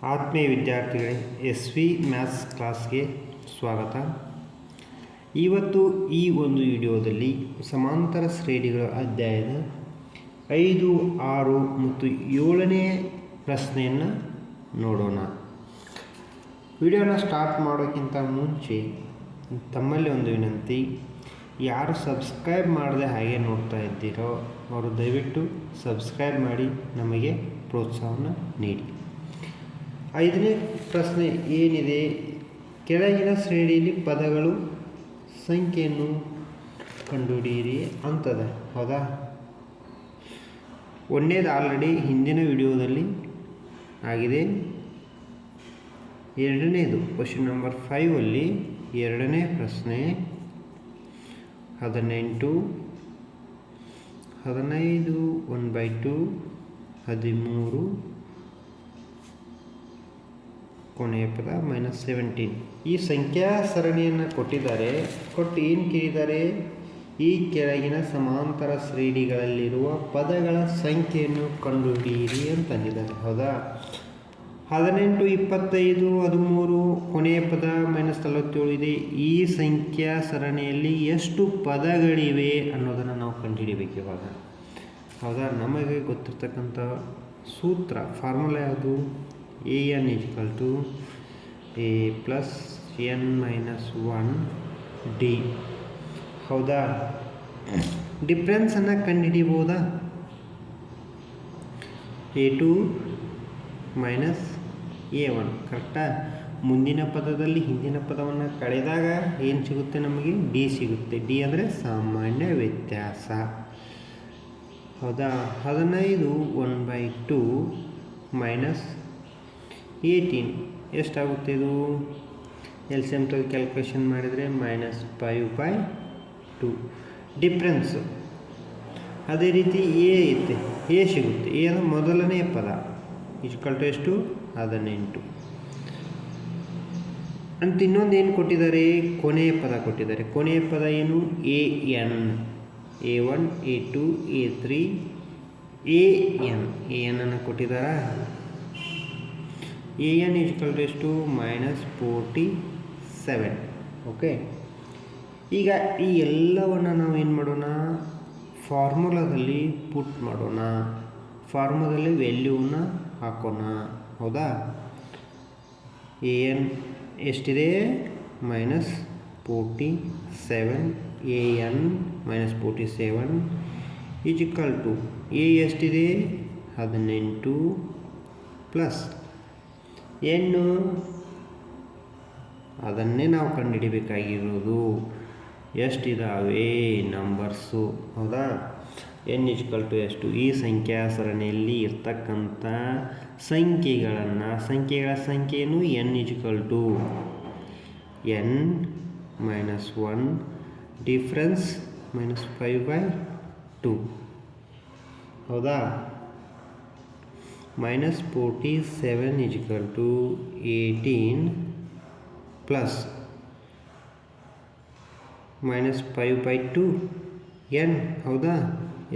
ಆತ್ಮೀಯ ವಿದ್ಯಾರ್ಥಿಗಳೇ, SV maths ಕ್ಲಾಸ್ಗೆ ಸ್ವಾಗತ. ಇವತ್ತು ಈ ಒಂದು ವಿಡಿಯೋದಲ್ಲಿ ಸಮಾಂತರ ಶ್ರೇಣಿಗಳ ಅಧ್ಯಾಯದ 5, 6 ಮತ್ತು 7ನೇ ಪ್ರಶ್ನೆಯನ್ನು ನೋಡೋಣ. ವಿಡಿಯೋನ ಸ್ಟಾರ್ಟ್ ಮಾಡೋಕ್ಕಿಂತ ಮುಂಚೆ ತಮ್ಮಲ್ಲಿ ಒಂದು ವಿನಂತಿ, ಯಾರು ಸಬ್ಸ್ಕ್ರೈಬ್ ಮಾಡದೆ ಹಾಗೆ ನೋಡ್ತಾ ಇದ್ದೀರೋ ಅವರು ದಯವಿಟ್ಟು ಸಬ್ಸ್ಕ್ರೈಬ್ ಮಾಡಿ ನಮಗೆ ಪ್ರೋತ್ಸಾಹವನ್ನು ನೀಡಿ. 5ನೇ ಪ್ರಶ್ನೆ ಏನಿದೆ, ಕೆಳಗಿನ ಶ್ರೇಣಿಯಲ್ಲಿ ಪದಗಳು ಸಂಖ್ಯೆಯನ್ನು ಕಂಡುಹಿಡಿಯಿರಿ ಅಂತದೆ. ಹೌದಾ? ಒಂದನೇದು ಆಲ್ರೆಡಿ ಹಿಂದಿನ ವಿಡಿಯೋದಲ್ಲಿ ಆಗಿದೆ. ಎರಡನೇದು ಕ್ವಶನ್ ನಂಬರ್ 5 ಎರಡನೇ ಪ್ರಶ್ನೆ 18, 15 1/2, 13 ಕೊನೆಯ ಪದ -17. ಈ ಸಂಖ್ಯಾ ಸರಣಿಯನ್ನು ಕೊಟ್ಟು ಏನು ಕೇಳಿದ್ದಾರೆ, ಈ ಕೆಳಗಿನ ಸಮಾಂತರ ಶ್ರೇಣಿಗಳಲ್ಲಿರುವ ಪದಗಳ ಸಂಖ್ಯೆಯನ್ನು ಕಂಡುಹಿಡಿಯಿರಿ ಅಂತಂದಿದ್ದಾರೆ. ಹೌದಾ? 18, 25, 13 ಕೊನೆಯ ಪದ -47 ಇದೆ. ಈ ಸಂಖ್ಯಾ ಸರಣಿಯಲ್ಲಿ ಎಷ್ಟು ಪದಗಳಿವೆ ಅನ್ನೋದನ್ನು ನಾವು ಕಂಡುಹಿಡಿಬೇಕು ಇವಾಗ. ಹೌದಾ? ನಮಗೆ ಗೊತ್ತಿರ್ತಕ್ಕಂಥ ಸೂತ್ರ ಫಾರ್ಮುಲಾ ಯಾವುದು? an = a + n - 1 d. ಹೌದಾ? ಡಿಫ್ರೆನ್ಸನ್ನು ಕಂಡುಹಿಡಿಬೋದಾ? a2 - a1 ಕರೆಕ್ಟಾ? ಮುಂದಿನ ಪದದಲ್ಲಿ ಹಿಂದಿನ ಪದವನ್ನು ಕಳೆದಾಗ ಏನು ಸಿಗುತ್ತೆ? ನಮಗೆ ಡಿ ಸಿಗುತ್ತೆ. ಡಿ ಅಂದರೆ ಸಾಮಾನ್ಯ ವ್ಯತ್ಯಾಸ. ಹೌದಾ? 15 1/2 -18 ಎಷ್ಟಾಗುತ್ತೆ? ಇದು LCM ತೆಗೆದು ಕ್ಯಾಲ್ಕುಲೇಷನ್ ಮಾಡಿದರೆ -5/2 ಡಿಫ್ರೆನ್ಸು. ಅದೇ ರೀತಿ ಎ ಐತೆ, ಎ ಸಿಗುತ್ತೆ. ಎ ಅಂದರೆ ಮೊದಲನೇ ಪದ = ಎಷ್ಟು? 18 ಅಂತ. ಇನ್ನೊಂದು ಏನು ಕೊಟ್ಟಿದ್ದಾರೆ? ಕೊನೆಯ ಪದ ಕೊಟ್ಟಿದ್ದಾರೆ. ಕೊನೆಯ ಪದ ಏನು? an. a1 a2 a3 an ಅನ್ನು ಕೊಟ್ಟಿದ್ದಾರಾ? an = ಎಷ್ಟು? -47. ಓಕೆ. ಈಗ ಈ ಎಲ್ಲವನ್ನು ನಾವು ಏನು ಮಾಡೋಣ? ಫಾರ್ಮುಲಾದಲ್ಲಿ ಪುಟ್ ಮಾಡೋಣ. ಫಾರ್ಮುಲಾದಲ್ಲಿ ವ್ಯಾಲ್ಯೂವನ್ನು ಹಾಕೋಣ. ಹೌದಾ? an ಎಷ್ಟಿದೆ? -47. an -47 = a ಎಷ್ಟಿದೆ? 18 ಪ್ಲಸ್ ಏನು? ಅದನ್ನೇ ನಾವು ಕಂಡುಹಿಡಿಬೇಕಾಗಿರೋದು. ಎಷ್ಟಿದ್ದಾವೆ ನಂಬರ್ಸು? ಹೌದಾ? n = ಎಷ್ಟು? ಈ ಸಂಖ್ಯಾ ಸರಣಿಯಲ್ಲಿ ಇರ್ತಕ್ಕಂಥ ಸಂಖ್ಯೆಗಳ ಸಂಖ್ಯೆಯನ್ನು n = n - 1 ಡಿಫ್ರೆನ್ಸ್ -5/2. ಹೌದಾ? -47 = 18 ಪ್ಲಸ್ -5/2 n. ಹೌದಾ?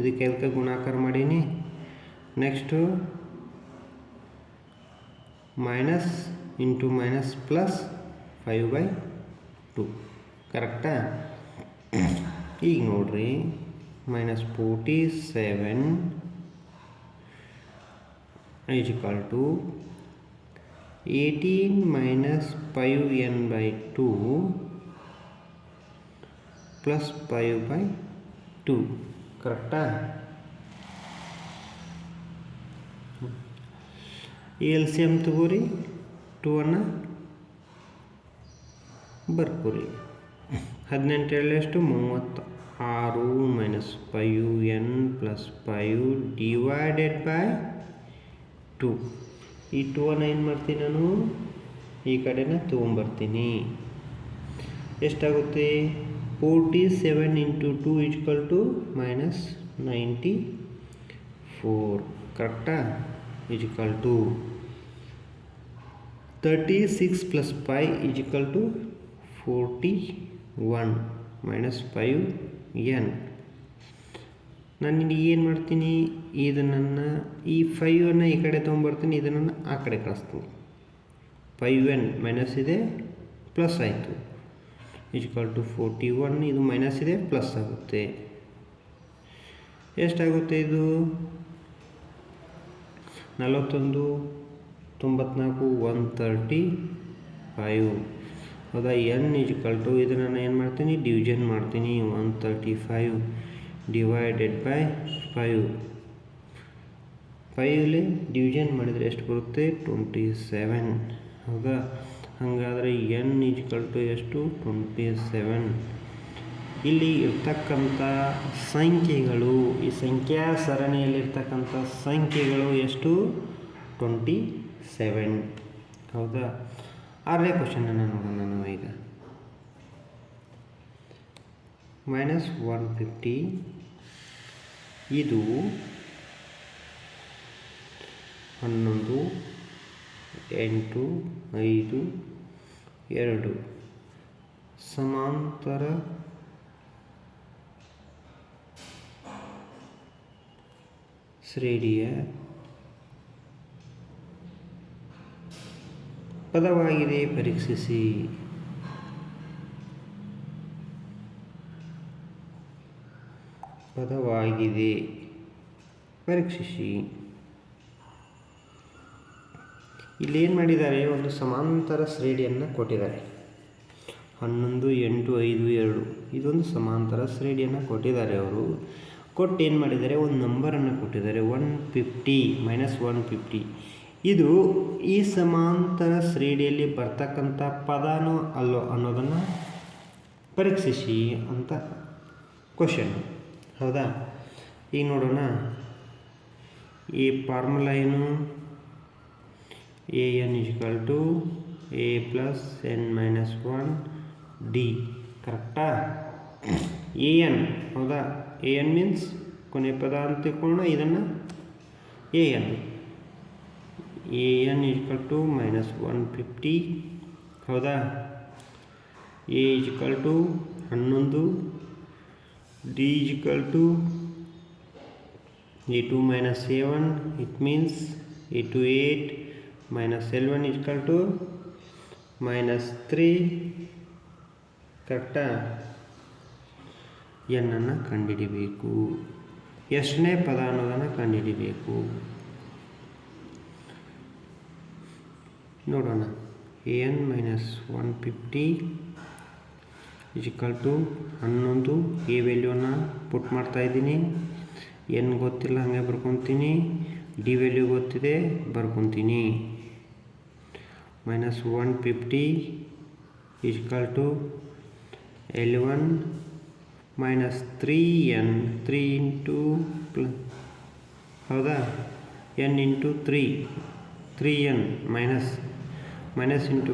ಇದಕ್ಕೆ ಎಲ್ಕ ಗುಣಾಕಾರ ಮಾಡೀನಿ. Next minus into minus plus 5/2. ಕರೆಕ್ಟಾ? ಈಗ ನೋಡ್ರಿ, -47 = 18 - 5n/2 ಪ್ಲಸ್ 5/2. ಕರೆಕ್ಟಾ? LCM ತಗೋರಿ, 2 ಬರ್ಕೋರಿ. 18 ಎಷ್ಟು? 36 - 5n + 5 / 2. ಈ 2 ಏನು ಮಾಡ್ತೀನಿ ನಾನು? ಈ ಕಡೆನ ತೊಗೊಂಬರ್ತೀನಿ. ಎಷ್ಟಾಗುತ್ತೆ? 47 × 2 = -94. ಕರೆಕ್ಟಾ? = 36 + 5 = 41 -5n. ನಾನು ನಿನಗೆ ಏನು ಮಾಡ್ತೀನಿ, ಇದನ್ನು ಈ 5ಅನ್ನು ಈ ಕಡೆ ತೊಗೊಂಬರ್ತೀನಿ, ಇದನ್ನು ಆ ಕಡೆ ಕಳಿಸ್ತೀನಿ. 5n ಮೈನಸ್ ಇದೆ ಪ್ಲಸ್ ಆಯಿತು ಈಕ್ವಲ್ ಟು 41 ಇದು ಮೈನಸ್ ಇದೆ ಪ್ಲಸ್ ಆಗುತ್ತೆ ಎಷ್ಟಾಗುತ್ತೆ ಇದು 41 94 135 ಹೌದಾ n ಈಕ್ವಲ್ ಟು ಇದನ್ನು ನಾನು ಏನು ಮಾಡ್ತೀನಿ ಡಿವಿಷನ್ ಮಾಡ್ತೀನಿ 135 ಡಿವೈಡೆಡ್ ಬೈ 5 5ಲಿ ಡಿವಿಷನ್ ಮಾಡಿದರೆ ಎಷ್ಟು ಬರುತ್ತೆ 27 ಹೌದಾ ಹಾಗಾದರೆ n ಈಕ್ವಲ್ ಟು ಎಷ್ಟು 27 ಇಲ್ಲಿ ಇರ್ತಕ್ಕಂಥ ಸಂಖ್ಯೆಗಳು ಈ ಸಂಖ್ಯಾ ಸರಣಿಯಲ್ಲಿರ್ತಕ್ಕಂಥ ಸಂಖ್ಯೆಗಳು ಎಷ್ಟು 27 ಹೌದಾ 6ನೇ ಕ್ವಶನನ್ನು ನೋಡೋಣ ನಾವು ಈಗ -150 ಇದು 11 8 5 2 ಸಮಾಂತರ ಶ್ರೇಣಿಯ ಪದವಾಗಿದೆ ಪರೀಕ್ಷಿಸಿ ಪದವಾಗಿದೆ ಪರೀಕ್ಷಿಸಿ ಇಲ್ಲಿ ಏನು ಮಾಡಿದ್ದಾರೆ ಒಂದು ಸಮಾಂತರ ಶ್ರೇಣಿಯನ್ನು ಕೊಟ್ಟಿದ್ದಾರೆ 11 8 5 2 ಇದೊಂದು ಸಮಾಂತರ ಶ್ರೇಣಿಯನ್ನು ಕೊಟ್ಟಿದ್ದಾರೆ ಅವರು ಕೊಟ್ಟು ಏನು ಮಾಡಿದ್ದಾರೆ ಒಂದು ನಂಬರನ್ನು ಕೊಟ್ಟಿದ್ದಾರೆ 150 -150 ಇದು ಈ ಸಮಾಂತರ ಶ್ರೇಣಿಯಲ್ಲಿ ಬರ್ತಕ್ಕಂಥ ಪದನೋ ಅಲ್ಲೋ ಅನ್ನೋದನ್ನು ಪರೀಕ್ಷಿಸಿ ಅಂತ ಕ್ವಶನ್ ಹೌದಾ ಈಗ ನೋಡೋಣ ಈ ಫಾರ್ಮುಲಾ ಏನು an = a + n - 1 d ಕರೆಕ್ಟಾ an ಹೌದಾ an ಮೀನ್ಸ್ ಕೊನೆ ಪದ ಅಂತ ತಿಳ್ಕೊಳ್ಳೋಣ ಇದನ್ನು an = -150 ಹೌದಾ a = 11 d = a2 - a1 it means a2 8 -L1 = -3 ಕರೆಕ್ಟಾ n ಅನ್ನು ಕಂಡುಹಿಡಿಬೇಕು ಎಷ್ಟನೇ ಪದ ಅನ್ನೋದನ್ನು ಕಂಡುಹಿಡಿಬೇಕು ನೋಡೋಣ an - 150 = 11 a ವ್ಯಾಲ್ಯೂನ ಪುಟ್ ಮಾಡ್ತಾ ಇದ್ದೀನಿ n ಗೊತ್ತಿಲ್ಲ ಹಾಗೆ ಬರ್ಕೊತೀನಿ d ವ್ಯಾಲ್ಯೂ ಗೊತ್ತಿದೆ ಬರ್ಕೊತೀನಿ -150 = L1 - 3n 3 × ಹೌದಾ n × 3 3n minus ×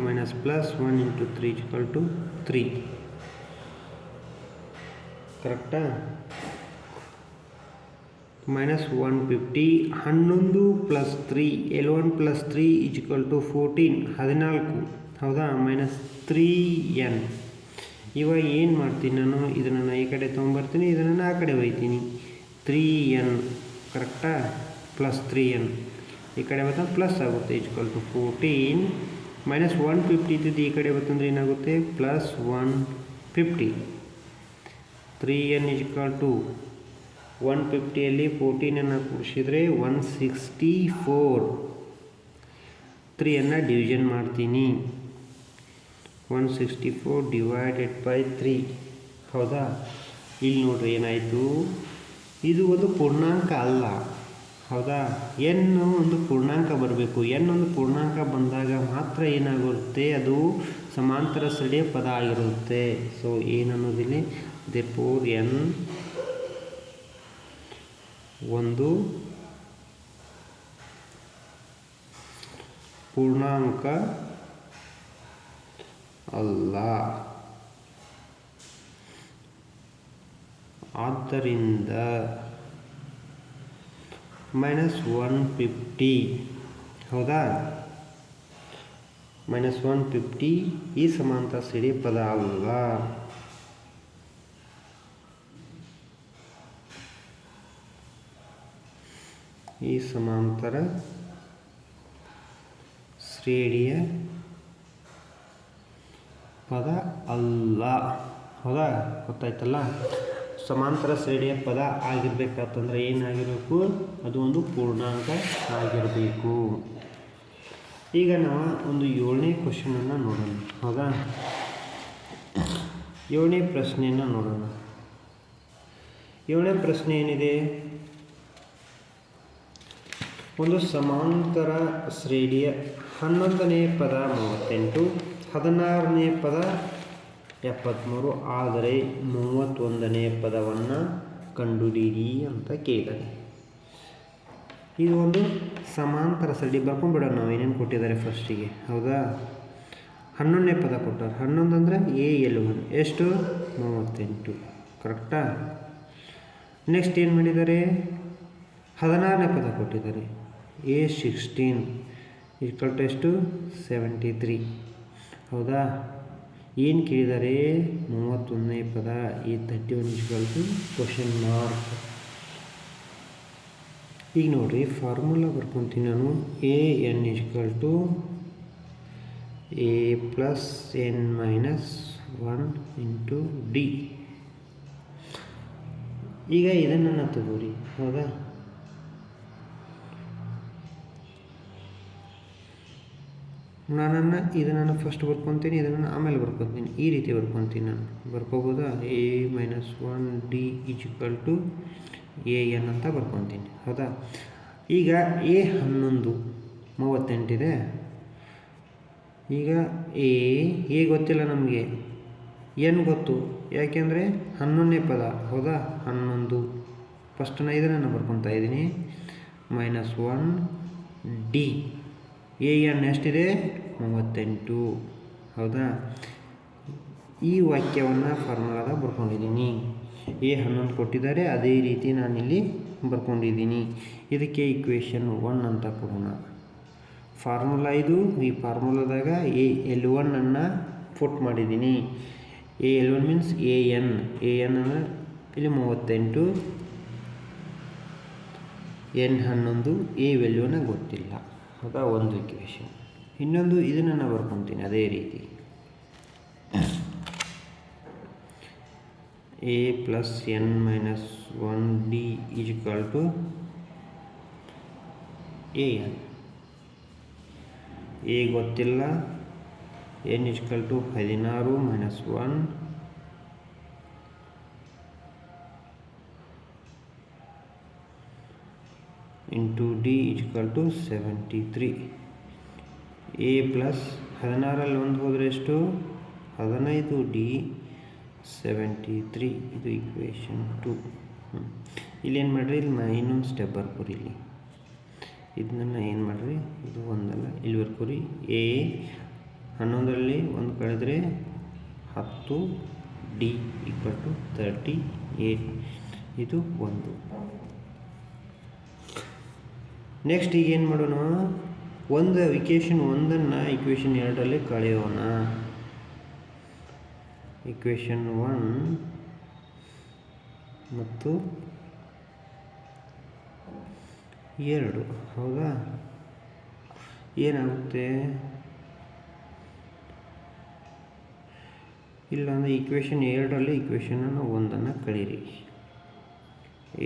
minus plus 1 × 3 = 3 ಕರೆಕ್ಟಾ -150 11 + 3 L1 + 3 = 14 14 ಹೌದಾ -3n ಇವಾಗ ಏನು ಮಾಡ್ತೀನಿ ನಾನು ಇದನ್ನು ಈ ಕಡೆ ತೊಗೊಂಬರ್ತೀನಿ ಇದನ್ನು ಆ ಕಡೆ ಒಯ್ತೀನಿ 3n ಕರೆಕ್ಟಾ +3n ಈ ಕಡೆ ಬರ್ತಾ ಪ್ಲಸ್ ಆಗುತ್ತೆ = 14 -150 ಇದ್ದಿದ್ದು ಈ ಕಡೆ ಬರ್ತಂದ್ರೆ ಏನಾಗುತ್ತೆ +150 3n = 150ಯಲ್ಲಿ 14ಅನ್ನು ಕೂಡಿಸಿದರೆ 164 3ಅನ್ನು ಡಿವಿಷನ್ ಮಾಡ್ತೀನಿ 164 ಡಿವೈಡೆಡ್ ಬೈ 3 ಹೌದಾ ಇಲ್ಲಿ ನೋಡ್ರಿ ಏನಾಯಿತು ಇದು ಒಂದು ಪೂರ್ಣಾಂಕ ಅಲ್ಲ ಹೌದಾ n ಒಂದು ಪೂರ್ಣಾಂಕ ಬರಬೇಕು n ಒಂದು ಪೂರ್ಣಾಂಕ ಬಂದಾಗ ಮಾತ್ರ ಏನಾಗುತ್ತೆ ಅದು ಸಮಾಂತರ ಶ್ರೇಣಿಯ ಪದ ಆಗಿರುತ್ತೆ ಸೊ ಏನನ್ನೋದಿಲ್ಲಿ therefore n ಒಂದು ಪೂರ್ಣಾಂಕ ಅಲ್ಲ ಆದ್ದರಿಂದ -150 ಹೌದಾ -150 ಈ ಸಮಾಂತರ ಶ್ರೇಣಿ ಪದ ಅಲ್ಲ ಈ ಸಮಾಂತರ ಶ್ರೇಣಿಯ ಪದ ಅಲ್ಲ. ಹೌದಾ, ಗೊತ್ತಾಯ್ತಲ್ಲ. ಸಮಾಂತರ ಶ್ರೇಣಿಯ ಪದ ಆಗಿರ್ಬೇಕಾತಂದ್ರೆ ಏನಾಗಿರಬೇಕು, ಅದು ಒಂದು ಪೂರ್ಣಾಂಕ ಆಗಿರಬೇಕು. ಈಗ ನಾವು ಒಂದು 7ನೇ ಕ್ವಶನನ್ನು ನೋಡೋಣ. ಹೌದಾ, 7ನೇ ಪ್ರಶ್ನೆಯನ್ನು ನೋಡೋಣ. 7ನೇ ಪ್ರಶ್ನೆ ಏನಿದೆ, ಒಂದು ಸಮಾಂತರ ಶ್ರೇಣಿಯ 11ನೇ ಪದ 38, 16ನೇ ಪದ 73, ಆದರೆ 31ನೇ ಪದವನ್ನು ಕಂಡುಹಿಡಿಯಿರಿ ಅಂತ ಕೇಳಿದ್ದಾರೆ. ಇದು ಒಂದು ಸಮಾಂತರ ಸರಳಿ. ಬರ್ಕೊಂಡ್ಬಿಡೋಣ ನಾವು ಏನೇನು ಕೊಟ್ಟಿದ್ದಾರೆ ಫಸ್ಟಿಗೆ. ಹೌದಾ, 11ನೇ ಪದ ಕೊಟ್ಟಾರೆ. 11 ಅಂದರೆ AL1 ಎಷ್ಟು, 38. ಕರೆಕ್ಟಾ. ನೆಕ್ಸ್ಟ್ ಏನು ಮಾಡಿದ್ದಾರೆ, 16ನೇ ಪದ ಕೊಟ್ಟಿದ್ದಾರೆ. A16 = ಎಷ್ಟು, 73. ಹೌದಾ, ಏನು ಕೇಳಿದ್ದಾರೆ, 31ನೇ ಪದ. A31 question mark. ಈಗ ನೋಡಿರಿ, ಫಾರ್ಮುಲಾ ಬರ್ಕೊತೀನಿ ನಾನು. AN = A + n - 1 × D. ಈಗ ಇದನ್ನು ತಗೋರಿ. ಹೌದಾ, ಇದನ್ನು ಫಸ್ಟ್ ಬರ್ಕೊತೀನಿ, ಇದನ್ನು ಆಮೇಲೆ ಬರ್ಕೊತೀನಿ. ಈ ರೀತಿ ಬರ್ಕೊತೀನಿ ನಾನು. ಬರ್ಕೋಬೋದಾ, A - 1 D = AN ಅಂತ ಬರ್ಕೊತೀನಿ. ಹೌದಾ, ಈಗ A11 38 ಇದೆ. ಈಗ A ಗೊತ್ತಿಲ್ಲ ನಮಗೆ, N ಗೊತ್ತು. ಯಾಕೆಂದರೆ 11ನೇ ಪದ. ಹೌದಾ, 11. ಫಸ್ಟ್ ಇದನ್ನು ಬರ್ಕೊತಾ ಇದ್ದೀನಿ. -1 D. AN ಎಷ್ಟಿದೆ, 38. ಹೌದಾ, ಈ ವಾಕ್ಯವನ್ನು ಫಾರ್ಮುಲಾದಾಗ ಬರ್ಕೊಂಡಿದ್ದೀನಿ. A11 ಕೊಟ್ಟಿದ್ದಾರೆ, ಅದೇ ರೀತಿ ನಾನಿಲ್ಲಿ ಬರ್ಕೊಂಡಿದ್ದೀನಿ. ಇದಕ್ಕೆ ಇಕ್ವೇಷನ್ 1 ಅಂತ ಕೊಡೋಣ. ಫಾರ್ಮುಲಾ ಇದು. ಈ ಫಾರ್ಮುಲಾದಾಗ AL1 ಅನ್ನು ಪುಟ್ ಮಾಡಿದ್ದೀನಿ. AL1 ಮೀನ್ಸ್ AN ಅಂದರೆ ಇಲ್ಲಿ 38, N11, A ವ್ಯಾಲ್ಯೂನ ಗೊತ್ತಿಲ್ಲ. ಹೌದಾ, ಒಂದು ಇಕ್ವೇಷನ್. ಇನ್ನೊಂದು ಇದನ್ನು ನಾನು ಬರ್ಕೊತೀನಿ ಅದೇ ರೀತಿ. A + n - 1 D = AN. A ಗೊತ್ತಿಲ್ಲ. N = 16 - 1 × D = 73. A + 16ರಲ್ಲಿ 1 ಹೋದರೆ ಎಷ್ಟು, 15 D 73. ಇದು ಇಕ್ವೇಷನ್ 2. ಇಲ್ಲಿ ಏನು ಮಾಡಿರಿ, ಇಲ್ಲಿ ಇನ್ನೊಂದು ಸ್ಟೆಪ್ ಬರ್ಕೋರಿ. ಇಲ್ಲಿ ಇದನ್ನು ಏನು ಮಾಡಿರಿ, ಇದು ಒಂದಲ್ಲ, ಇಲ್ಲಿ ಬರ್ಕೋರಿ. A11ರಲ್ಲಿ 1 ಕಳೆದ್ರೆ 10, D = 38. ಇದು 1. ನೆಕ್ಸ್ಟ್ ಈಗ ಏನು ಮಾಡೋಣ, ಇಕ್ವೇಷನ್ 1ಅನ್ನು ಇಕ್ವೇಷನ್ 2ರಲ್ಲಿ ಕಳೆಯೋಣ. ಇಕ್ವೇಷನ್ 1 ಮತ್ತು 2. ಹೌದಾ, ಏನಾಗುತ್ತೆ, ಇಲ್ಲಾಂದರೆ ಇಕ್ವೇಷನ್ 2ರಲ್ಲಿ ಇಕ್ವೇಷನನ್ನು 1ಅನ್ನು ಕಳೀರಿ.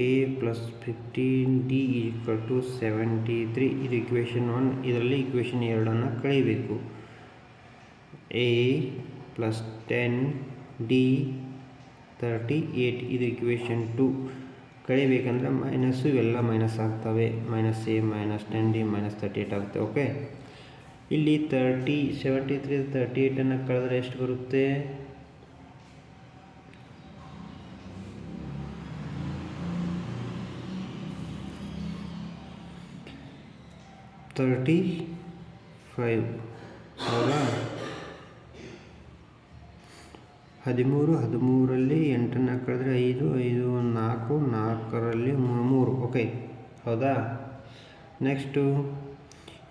A + 15 D = 73. ಇದು ಇಕ್ವೇಷನ್ 1. ಇದರಲ್ಲಿ ಇಕ್ವೇಷನ್ 2ಅನ್ನು ಕಳೀಬೇಕು. A + 10 D 38. ಇದು ಇಕ್ವೇಷನ್ 2. ಕಳಿಬೇಕಂದ್ರೆ ಮೈನಸ್ಸು, ಇವೆಲ್ಲ ಮೈನಸ್ ಆಗ್ತವೆ. -A - 10D - 38 ಆಗುತ್ತೆ. ಓಕೆ, ಇಲ್ಲಿ 73 38ಅನ್ನು ಕಳೆದ್ರೆ ಎಷ್ಟು ಬರುತ್ತೆ, 35. ಹೌದಾ, 13ರಲ್ಲಿ 8ಅನ್ನು ಕಳೆದ್ರೆ 5, 5 4, 4ರಲ್ಲಿ 3. ಓಕೆ, ಹೌದಾ. ನೆಕ್ಸ್ಟು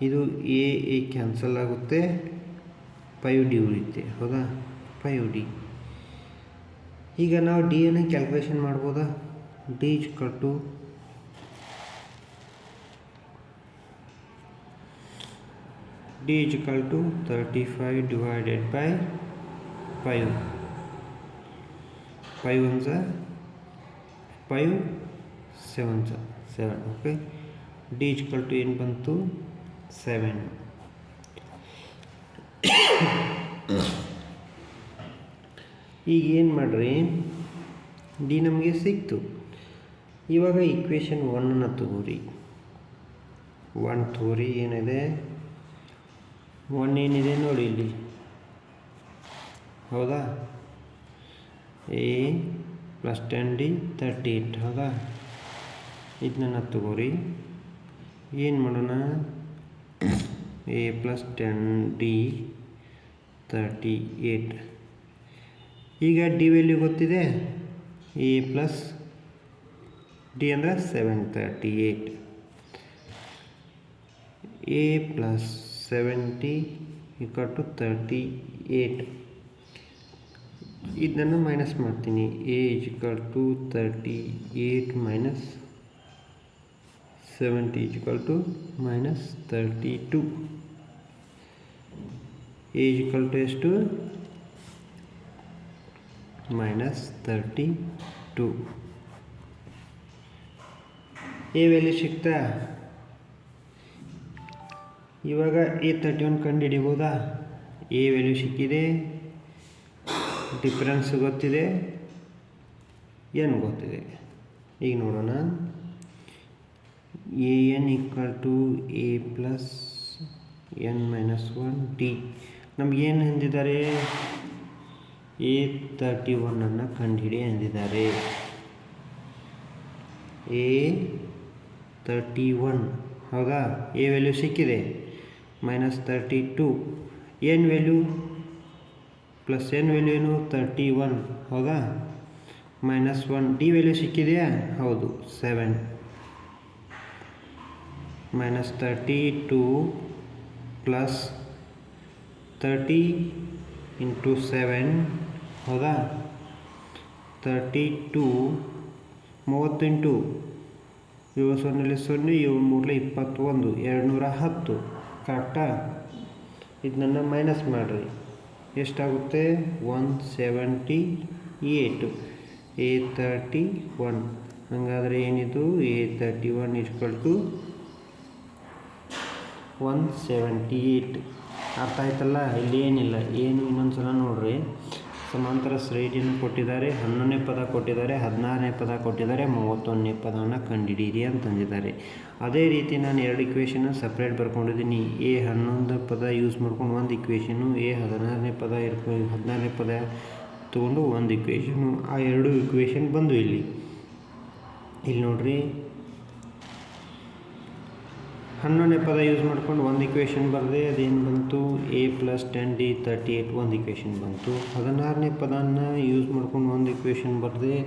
ಇದು A ಕ್ಯಾನ್ಸಲ್ ಆಗುತ್ತೆ, 5D ಉಳಿಯುತ್ತೆ. ಹೌದಾ, 5D. ಈಗ ನಾವು D ಅನ್ನು ಕ್ಯಾಲ್ಕುಲೇಷನ್ ಮಾಡ್ಬೋದಾ. D = D = 35 / 5 5 1 5 7 7 okay. D equal to ಏನು ಬಂತು 7. ಈಗ ಏನು ಮಾಡಿರಿ, ಡಿ ನಮಗೆ ಸಿಕ್ತು. ಇವಾಗ ಇಕ್ವೇಷನ್ 1 ತಗೋರಿ. 1 ತಗೋರಿ. ಏನಿದೆ 1 ಏನಿದೆ ನೋಡಿ ಇಲ್ಲಿ, ಹೌದಾ? ಎ ಪ್ಲಸ್ 10D 38, ಹೌದಾ? ಇದನ್ನ ತಗೋರಿ. ಏನು ಮಾಡೋಣ, ಎ ಪ್ಲಸ್ 10D 38. ಈಗ ಡಿ ವ್ಯಾಲ್ಯೂ ಗೊತ್ತಿದೆ, ಎ ಪ್ಲಸ್ ಡಿ ಅಂದರೆ 738. A plus 70 equal to 38. ಇದನ್ನು ಮೈನಸ್ ಮಾಡ್ತೀನಿ. A equal to 38 minus 70 equal to minus 32. A equal to ಎಷ್ಟು, ಮೈನಸ್ 32. ಎ ವ್ಯಾಲ್ಯೂ ಸಿಗ್ತಾ? ಇವಾಗ A31 ಕಂಡು ಹಿಡಿಬೋದಾ? ಎ ವ್ಯಾಲ್ಯೂ ಸಿಕ್ಕಿದೆ, ಡಿಫ್ರೆನ್ಸ್ ಗೊತ್ತಿದೆ, ಎನ್ ಗೊತ್ತಿದೆ. ಈಗ ನೋಡೋಣ. A N equal to A plus N minus 1 D. ನಮಗೇನು ಎಂದಿದ್ದಾರೆ, A31 ಕಂಡುಹಿಡಿ ಎಂದಿದ್ದಾರೆ. A31, ಹೌದಾ? ಎ ವ್ಯಾಲ್ಯೂ ಸಿಕ್ಕಿದೆ, minus 32. N value plus N value ಏನು 31, ಹೌದಾ? ಮೈನಸ್ 1. ಡಿ ವ್ಯಾಲ್ಯೂ ಸಿಕ್ಕಿದೆಯಾ? ಹೌದು, 7. ಮೈನಸ್ 32 ಪ್ಲಸ್ 30 ಇಂಟು 7, ಹೌದಾ? 32 38. 7 0 0, 7 3 21, 210, ಕರೆಕ್ಟಾ? ಇದನ್ನು ಮೈನಸ್ ಮಾಡಿರಿ. ಎಷ್ಟಾಗುತ್ತೆ? 178. A31. ಹಾಗಾದರೆ ಏನಿದು, A31 ಈಕ್ವಲ್ ಟು 178. ಅರ್ಥ ಆಯ್ತಲ್ಲ? ಇಲ್ಲಿ ಏನಿಲ್ಲ, ಏನು ಇನ್ನೊಂದು ಸಲ ನೋಡ್ರಿ. ಸಮಾಂತರ ಶ್ರೇಣಿಯನ್ನು ಕೊಟ್ಟಿದ್ದಾರೆ, 11ನೇ ಪದ ಕೊಟ್ಟಿದ್ದಾರೆ, 16ನೇ ಪದ ಕೊಟ್ಟಿದ್ದಾರೆ, 31ನೇ ಪದವನ್ನು ಕಂಡುಹಿಡಿಯಿರಿ ಅಂತಂದಿದ್ದಾರೆ. ಅದೇ ರೀತಿ ನಾನು 2 ಇಕ್ವೇಷನ್ ಸಪ್ರೇಟ್ ಬರ್ಕೊಂಡಿದ್ದೀನಿ. A11 ಪದ ಯೂಸ್ ಮಾಡ್ಕೊಂಡು ಒಂದು ಇಕ್ವೇಷನು, A16ನೇ ಪದ 16ನೇ ಪದ ತೊಗೊಂಡು ಒಂದು ಇಕ್ವೇಷನು. ಆ 2 ಇಕ್ವೇಷನ್ ಬಂದು ಇಲ್ಲಿ ನೋಡ್ರಿ. 11ನೇ ಪದ ಯೂಸ್ ಮಾಡ್ಕೊಂಡು ಒಂದು ಇಕ್ವೇಷನ್ ಬರದೆ, ಅದೇನು ಬಂತು, ಎ ಪ್ಲಸ್ 10D 38 ಒಂದು ಇಕ್ವೇಷನ್ ಬಂತು. 16ನೇ ಪದನ ಯೂಸ್ ಮಾಡ್ಕೊಂಡು ಒಂದು ಇಕ್ವೇಷನ್ ಬರದೆ,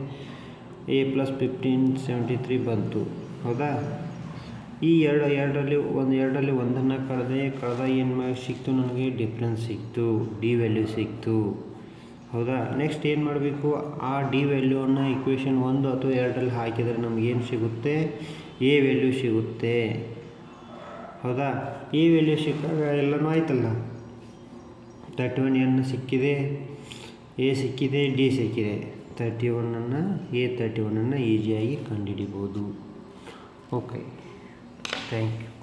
ಎ ಪ್ಲಸ್ 1573 ಬಂತು, ಹೌದಾ? ಈ ಎರಡರಲ್ಲಿ ಒಂದನ್ನು ಕಳೆದ ಏನು ಸಿಕ್ತು, ನನಗೆ ಡಿಫ್ರೆನ್ಸ್ ಸಿಕ್ತು, ಡಿ ವ್ಯಾಲ್ಯೂ ಸಿಕ್ತು, ಹೌದಾ? ನೆಕ್ಸ್ಟ್ ಏನು ಮಾಡಬೇಕು, ಆ ಡಿ ವ್ಯಾಲ್ಯೂವನ್ನು ಇಕ್ವೇಷನ್ 1 ಅಥವಾ 2ರಲ್ಲಿ ಹಾಕಿದರೆ ನಮಗೇನು ಸಿಗುತ್ತೆ, ಎ ವ್ಯಾಲ್ಯೂ ಸಿಗುತ್ತೆ, ಹೌದಾ? ಎ ವ್ಯಾಲ್ಯೂ ಸಿಕ್ಕಾಗ ಎಲ್ಲನೂ ಆಯ್ತಲ್ಲ. 31 ಸಿಕ್ಕಿದೆ, ಎ ಸಿಕ್ಕಿದೆ, ಡಿ ಸಿಕ್ಕಿದೆ. A31 ಈಸಿಯಾಗಿ ಕಂಡುಹಿಡಿಬೋದು. Okay, thank you.